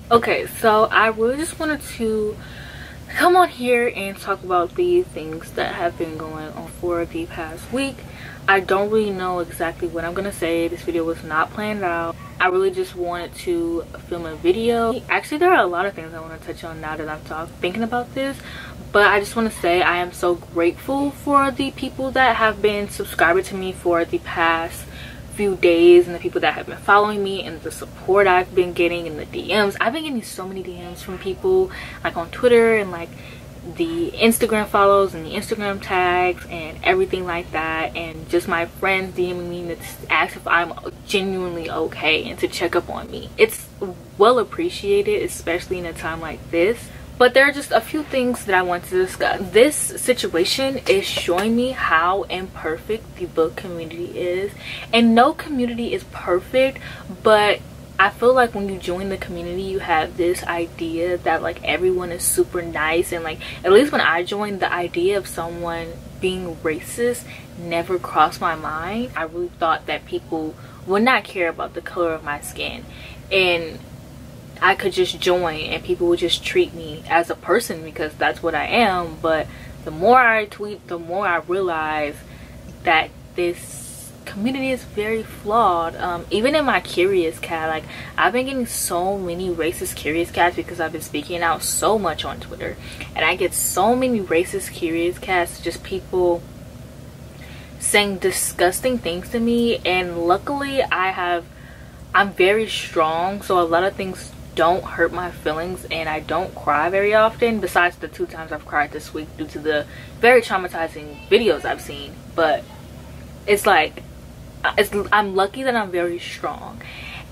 Okay, so I really just wanted to come on here and talk about the things that have been going on for the past week. I don't really know exactly what I'm gonna say. This video was not planned out. I really just wanted to film a video. Actually, there are a lot of things I want to touch on now that I'm thinking about this, but I just want to say I am so grateful for the people that have been subscribing to me for the past few days, and the people that have been following me, and the support I've been getting, and the DMs. I've been getting so many DMs from people like on Twitter, and like the Instagram follows and the Instagram tags and everything like that, and just my friends DMing me to ask if I'm genuinely okay and to check up on me. It's well appreciated, especially in a time like this. But there are just a few things that I want to discuss. This situation is showing me how imperfect the book community is. And no community is perfect, but I feel like when you join the community, you have this idea that like everyone is super nice. And like, at least when I joined, the idea of someone being racist never crossed my mind. I really thought that people would not care about the color of my skin, and I could just join and people would just treat me as a person because that's what I am. But the more I tweet, the more I realize that this community is very flawed. Even in my Curious Cat, like I've been getting so many racist Curious Cats because I've been speaking out so much on Twitter, and I get so many racist Curious Cats, just people saying disgusting things to me. And luckily I'm very strong, so a lot of things don't hurt my feelings, and I don't cry very often, besides the 2 times I've cried this week due to the very traumatizing videos I've seen. But it's like I'm lucky that I'm very strong.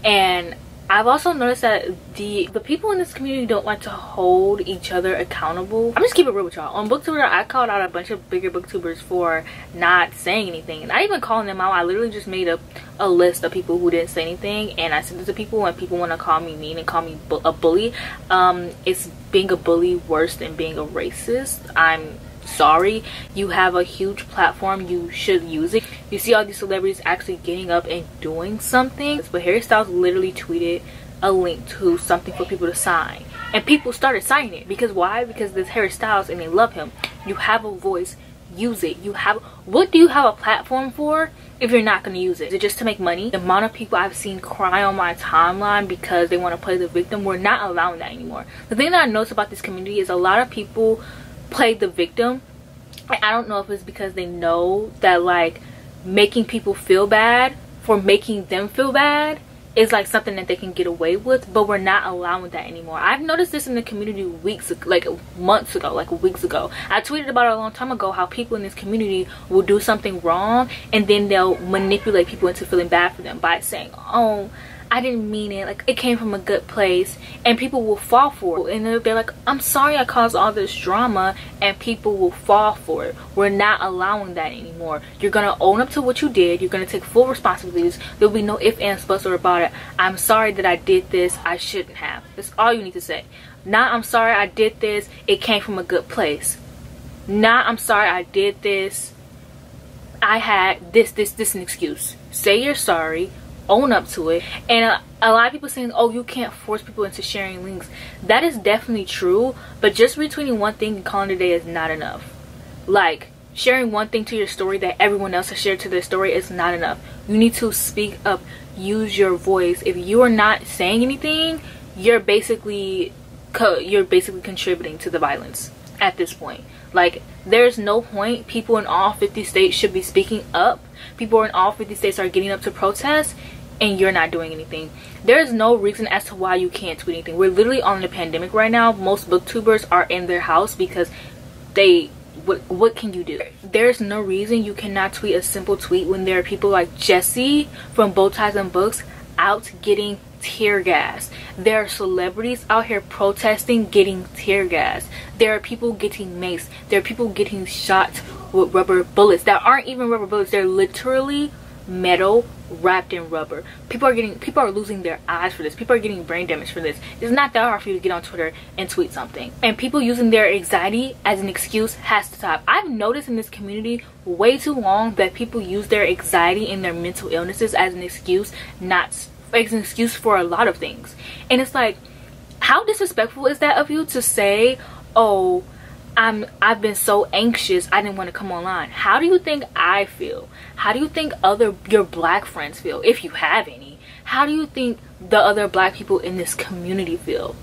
And I've also noticed that the people in this community don't like to hold each other accountable. I'm just keep it real with y'all. On BookTuber, I called out a bunch of bigger booktubers for not saying anything, and I even calling them out. I literally just made up a list of people who didn't say anything, and I sent it to people. When people want to call me mean and call me a bully, it's being a bully worse than being a racist. I'm sorry. You have a huge platform, you should use it. You see all these celebrities actually getting up and doing something, but Harry Styles literally tweeted a link to something for people to sign, and people started signing it. Because why? Because there's Harry Styles and they love him. You have a voice, use it. What do you have a platform for if you're not going to use it? Is it just to make money? The amount of people I've seen cry on my timeline because they want to play the victim, we're not allowing that anymore. The thing that I noticed about this community is a lot of people play the victim. I don't know if it's because they know that like making people feel bad for making them feel bad is like something that they can get away with, but we're not allowing that anymore. I've noticed this in the community weeks ago, like months ago, like weeks ago. I tweeted about it a long time ago, how people in this community will do something wrong and then they'll manipulate people into feeling bad for them by saying, oh, I didn't mean it, like it came from a good place, and people will fall for it. And they're like, I'm sorry I caused all this drama, and people will fall for it. We're not allowing that anymore. You're gonna own up to what you did. You're gonna take full responsibilities. There'll be no ifs, ands, buts, or about it. I'm sorry that I did this, I shouldn't have. That's all you need to say. Not I'm sorry I did this, it came from a good place. Not I'm sorry I did this, I had this an excuse. Say you're sorry, own up to it. And a lot of people saying, oh, you can't force people into sharing links. That is definitely true, but just retweeting one thing and calling it a day is not enough. Like sharing one thing to your story that everyone else has shared to their story is not enough. You need to speak up, use your voice. If you are not saying anything, you're basically contributing to the violence at this point. Like, there's no point. People in all 50 states should be speaking up. People in all 50 states are getting up to protest, and you're not doing anything. There's no reason as to why you can't tweet anything. We're literally on the pandemic right now. Most booktubers are in their house because what can you do? There's no reason you cannot tweet a simple tweet when there are people like Jesse from Bow Ties and Books out getting tear gas. There are celebrities out here protesting, getting tear gas. There are people getting maced. There are people getting shot with rubber bullets that aren't even rubber bullets. They're literally metal wrapped in rubber. People are losing their eyes for this. People are getting brain damage for this. It's not that hard for you to get on Twitter and tweet something. And people using their anxiety as an excuse has to stop. I've noticed in this community way too long that people use their anxiety and their mental illnesses as an excuse, not as an excuse for a lot of things. And it's like, how disrespectful is that of you to say, oh, I've been so anxious, I didn't want to come online? How do you think I feel? How do you think your black friends feel, if you have any? How do you think the other black people in this community feel?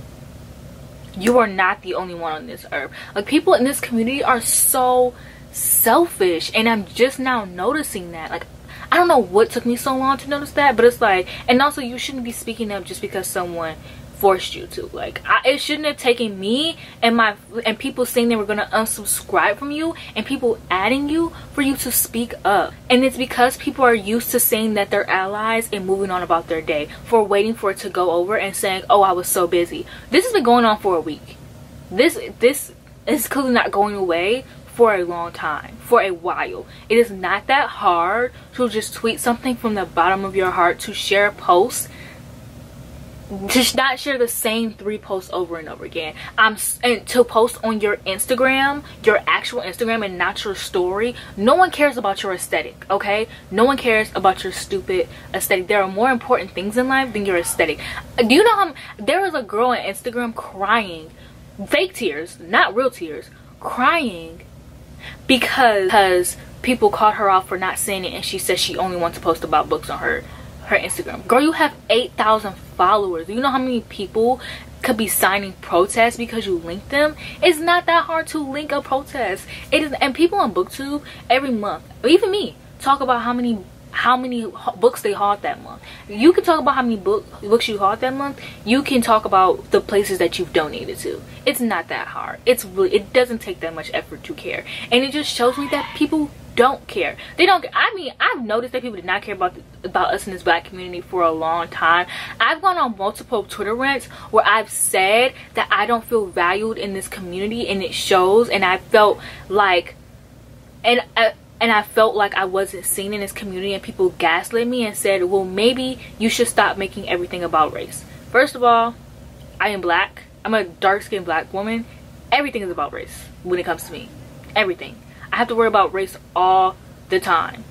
You are not the only one on this earth. Like, people in this community are so selfish, and I'm just now noticing that. Like, I don't know what took me so long to notice that, but it's like, and also you shouldn't be speaking up just because someone forced you to. Like, it shouldn't have taken me and people saying they were gonna unsubscribe from you and people adding you for you to speak up. And it's because people are used to saying that they're allies and moving on about their day, for waiting for it to go over and saying, oh, I was so busy. This has been going on for a week. This is clearly not going away for a long time, for a while. It is not that hard to just tweet something from the bottom of your heart, to share a post, just not share the same 3 posts over and over again, and to post on your Instagram, your actual Instagram, and not your story. No one cares about your aesthetic, okay? No one cares about your stupid aesthetic. There are more important things in life than your aesthetic. Do you know how there was a girl on Instagram crying, fake tears, not real tears, crying because people called her out for not saying it, and she said she only wants to post about books on her Instagram. Girl, you have 8,000 followers. Do you know how many people could be signing protests because you linked them? It's not that hard to link a protest. It is. And people on BookTube every month, even me, talk about how many books they hauled that month. You can talk about how many books you hauled that month. You can talk about the places that you've donated to. It's not that hard. It doesn't take that much effort to care, and it just shows me that people don't care. They don't. I mean, I've noticed that people did not care about us in this black community for a long time. I've gone on multiple Twitter rants where I've said that I don't feel valued in this community, and it shows. And I felt like, and I felt like I wasn't seen in this community, and people gaslit me and said, well, maybe you should stop making everything about race. First of all, I am black. I'm a dark-skinned black woman. Everything is about race when it comes to me. Everything. I have to worry about race all the time.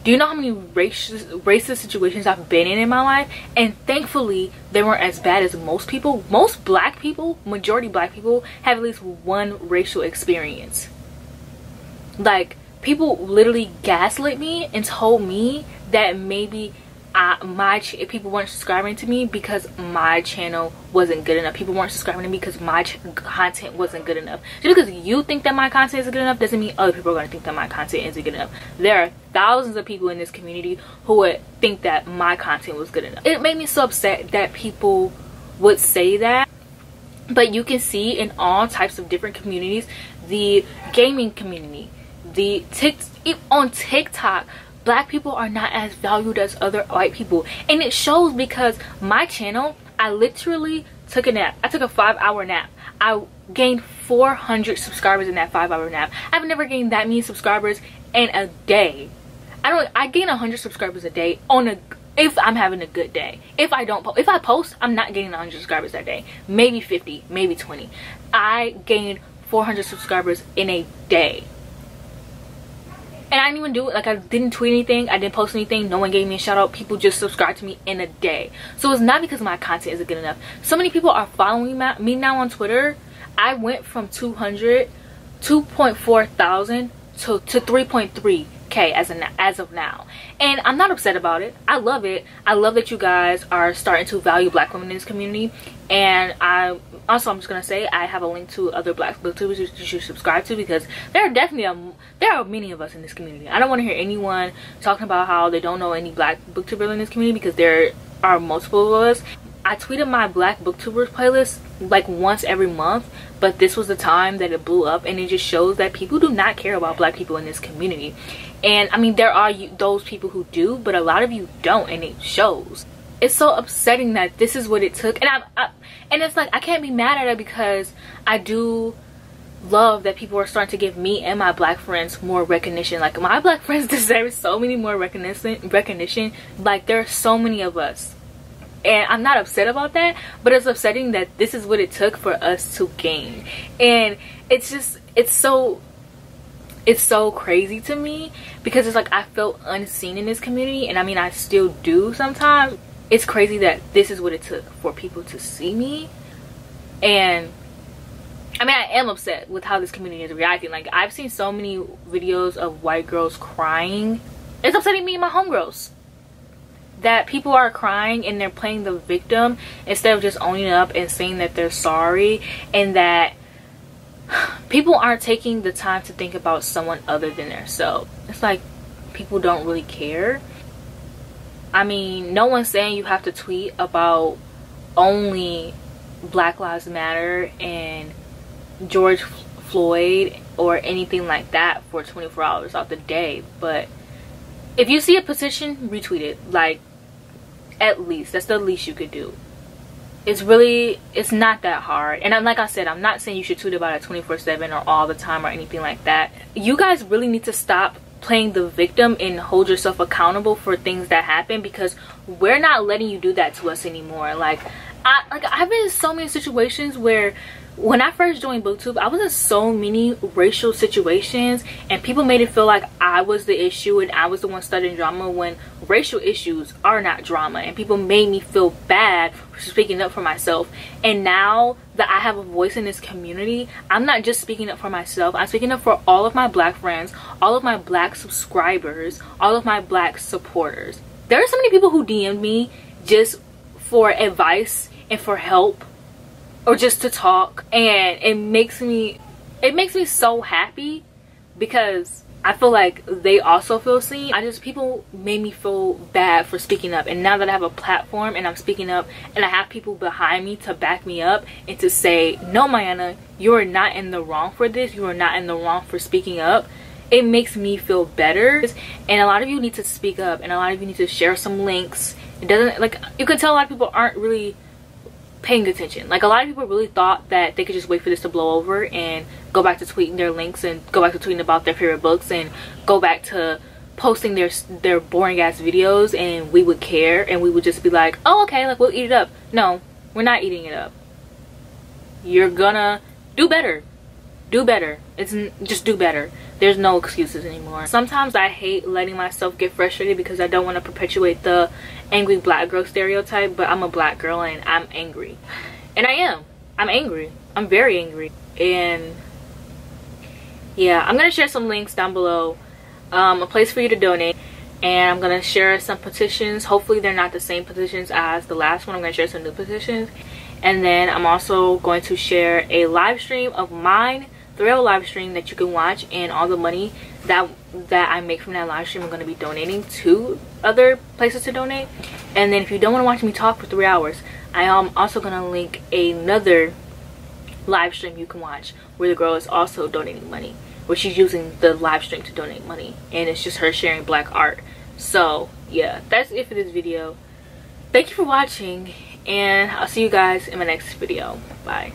Do you know how many racist situations I've been in my life? And thankfully, they weren't as bad as most people. Most black people, majority black people, have at least one racial experience. Like, people literally gaslit me and told me that maybe people weren't subscribing to me because my channel wasn't good enough. People weren't subscribing to me because my content wasn't good enough. Just because you think that my content isn't good enough doesn't mean other people are going to think that my content isn't good enough. There are thousands of people in this community who would think that my content was good enough. It made me so upset that people would say that. But you can see in all types of different communities, the gaming community, on TikTok, black people are not as valued as other white people, and it shows because my channel, I literally took a nap. I took a 5-hour nap. I gained 400 subscribers in that 5-hour nap. I've never gained that many subscribers in a day. I gain 100 subscribers a day if I'm having a good day. If I post, I'm not getting 100 subscribers that day. Maybe 50, maybe 20. I gained 400 subscribers in a day. And I didn't even do it. Like, I didn't tweet anything. I didn't post anything. No one gave me a shout out. People just subscribed to me in a day. So it's not because my content isn't good enough. So many people are following me now on Twitter. I went from 2.4 thousand to 3.3K as of now. And I'm not upset about it. I love it. I love that you guys are starting to value black women in this community. And I'm just gonna say, I have a link to other black booktubers you should subscribe to, because there are many of us in this community. I don't want to hear anyone talking about how they don't know any black booktubers in this community, because there are multiple of us. I tweeted my black booktubers playlist like once every month, but this was the time that it blew up, and it just shows that people do not care about black people in this community. And I mean, there are those people who do, but a lot of you don't, and it shows. It's so upsetting that this is what it took, and and it's like, I can't be mad at it, because I do love that people are starting to give me and my black friends more recognition. Like, my black friends deserve so many more recognition. Like, there are so many of us, and I'm not upset about that, but it's upsetting that this is what it took for us to gain. And it's so crazy to me, because it's like, I felt unseen in this community, and I mean, I still do sometimes. It's crazy that this is what it took for people to see me, And I mean, I am upset with how this community is reacting. Like, I've seen so many videos of white girls crying. It's upsetting me and my homegirls that people are crying and they're playing the victim instead of just owning up and saying that they're sorry, and that people aren't taking the time to think about someone other than themselves. It's like people don't really care. I mean, no one's saying you have to tweet about only Black Lives Matter and George Floyd or anything like that for 24 hours out the day, but if you see a petition, retweet it. Like, at least that's the least you could do. It's not that hard. And like I said, I'm not saying you should tweet about it 24/7 or all the time or anything like that. You guys really need to stop playing the victim and hold yourself accountable for things that happen, because we're not letting you do that to us anymore. Like I've been in so many situations where when I first joined BookTube, I was in so many racial situations and people made it feel like I was the issue and I was the one starting drama, when racial issues are not drama, and people made me feel bad for speaking up for myself. And now that I have a voice in this community, I'm not just speaking up for myself, I'm speaking up for all of my Black friends, all of my Black subscribers, all of my Black supporters. There are so many people who DM'd me just for advice and for help, or just to talk, and it makes me so happy because I feel like they also feel seen. People made me feel bad for speaking up, and now that I have a platform and I'm speaking up and I have people behind me to back me up and to say, no, Mayana, you are not in the wrong for this, you are not in the wrong for speaking up, it makes me feel better. And a lot of you need to speak up, and a lot of you need to share some links. It doesn't, like, you can tell a lot of people aren't really paying attention. Like, a lot of people really thought that they could just wait for this to blow over and go back to tweeting their links and go back to tweeting about their favorite books and go back to posting their boring ass videos, and we would care and we would just be like, oh, okay, like, we'll eat it up. No, we're not eating it up. You're gonna do better. Do better. It's just do better. There's no excuses anymore. Sometimes I hate letting myself get frustrated because I don't want to perpetuate the angry Black girl stereotype, but I'm a Black girl and I'm angry. And I am. I'm angry. I'm very angry. And yeah, I'm gonna share some links down below, a place for you to donate, and I'm gonna share some petitions. Hopefully they're not the same petitions as the last one. I'm gonna share some new petitions, and then I'm also going to share a live stream of mine, the real live stream that you can watch, and all the money that I make from that live stream I'm going to be donating to other places to donate. And then if you don't want to watch me talk for 3 hours, I am also going to link another live stream you can watch where the girl is also donating money, where she's using the live stream to donate money, and it's just her sharing Black art. So yeah, that's it for this video. Thank you for watching, and I'll see you guys in my next video. Bye.